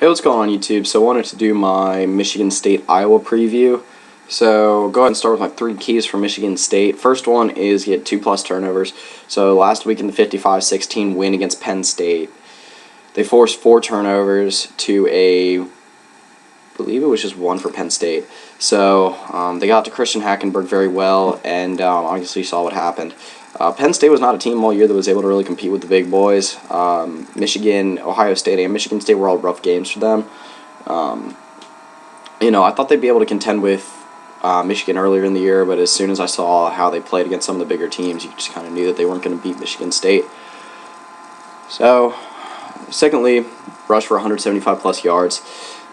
Hey, what's going on YouTube? So I wanted to do my Michigan State Iowa preview. So go ahead and start with my 3 keys for Michigan State. First one is get 2+ turnovers. So last week in the 55-16 win against Penn State, they forced 4 turnovers to I believe it was just 1 for Penn State. So they got to Christian Hackenberg very well, and obviously saw what happened. Penn State was not a team all year that was able to really compete with the big boys. Michigan, Ohio State, and Michigan State were all rough games for them. I thought they'd be able to contend with Michigan earlier in the year, but as soon as I saw how they played against some of the bigger teams, you just kind of knew that they weren't going to beat Michigan State. So, secondly, rush for 175+ yards.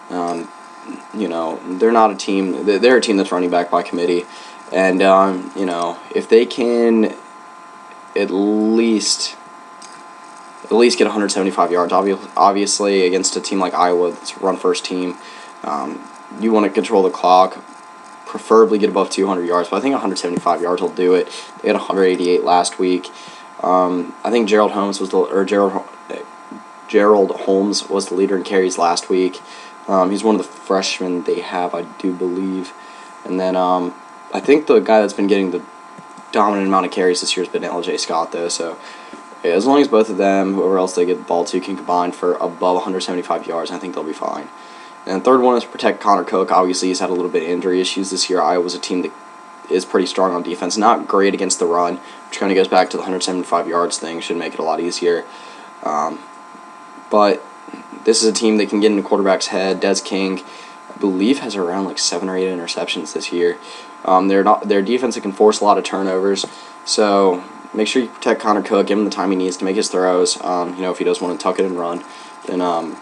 They're not a team. They're a team that's running back by committee, and if they can at least get 175 yards, obviously against a team like Iowa, that's a run-first team, you want to control the clock, preferably get above 200 yards, but I think 175 yards will do it. They had 188 last week. I think Gerald Holmes was the leader in carries last week. He's one of the freshmen they have, I do believe. And then I think the guy that's been getting the dominant amount of carries this year has been L.J. Scott, though. So as long as both of them, whoever else they get the ball to, can combine for above 175 yards, I think they'll be fine. And the third one is protect Connor Cook. Obviously, he's had a little bit of injury issues this year. Iowa's a team that is pretty strong on defense. Not great against the run, which kind of goes back to the 175 yards thing. Should make it a lot easier. But this is a team that can get into quarterback's head. Des King, I believe, has around like 7 or 8 interceptions this year. Their defense that can force a lot of turnovers. So make sure you protect Connor Cook, give him the time he needs to make his throws. If he does want to tuck it and run, then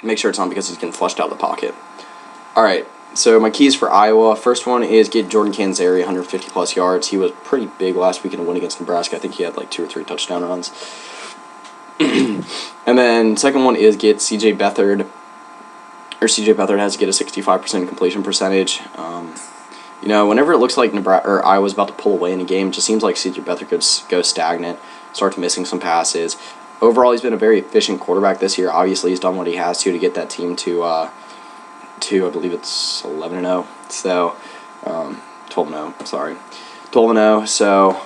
make sure it's not because he's getting flushed out of the pocket. All right. So my keys for Iowa. First one is get Jordan Canzeri 150+ yards. He was pretty big last week in a win against Nebraska. I think he had like 2 or 3 touchdown runs. And then second one is get CJ Beathard. CJ Beathard has to get a 65% completion percentage. Whenever it looks like Iowa's about to pull away in a game, it just seems like CJ Beathard could go stagnant, start missing some passes. Overall, he's been a very efficient quarterback this year. Obviously, he's done what he has to get that team to I believe it's 11-0. So 12-0. Sorry, 12-0. So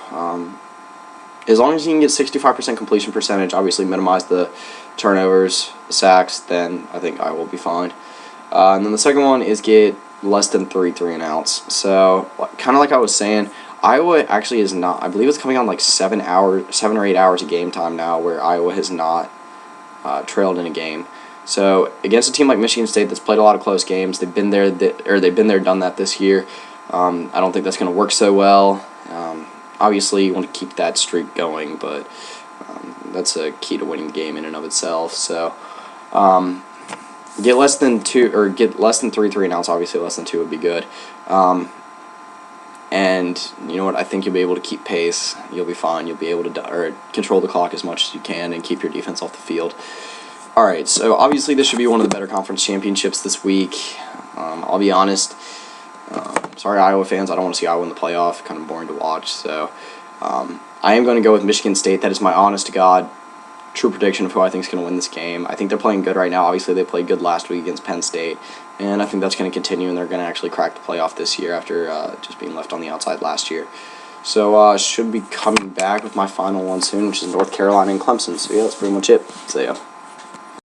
as long as you can get 65% completion percentage, obviously minimize the turnovers, the sacks, then I think I will be fine. And then the second one is get less than 3 3-and-outs. So kind of like I was saying, Iowa actually is not. I believe it's coming on like 7 or 8 hours of game time now, where Iowa has not trailed in a game. So against a team like Michigan State that's played a lot of close games, they've been there, done that this year. I don't think that's going to work so well. Obviously, you want to keep that streak going, but that's a key to winning the game in and of itself. So get less than 3 3-and-outs. Obviously, less than 2 would be good. And you know what? I think you'll be able to keep pace. You'll be fine. You'll be able to control the clock as much as you can and keep your defense off the field. All right. So obviously, this should be one of the better conference championships this week. I'll be honest. Sorry, Iowa fans. I don't want to see Iowa in the playoff. Kind of boring to watch. So I am going to go with Michigan State. That is my honest-to-God true prediction of who I think is going to win this game. I think they're playing good right now. Obviously, they played good last week against Penn State, and I think that's going to continue, and they're going to actually crack the playoff this year after just being left on the outside last year. So should be coming back with my final one soon, which is North Carolina and Clemson. So yeah, that's pretty much it. See ya.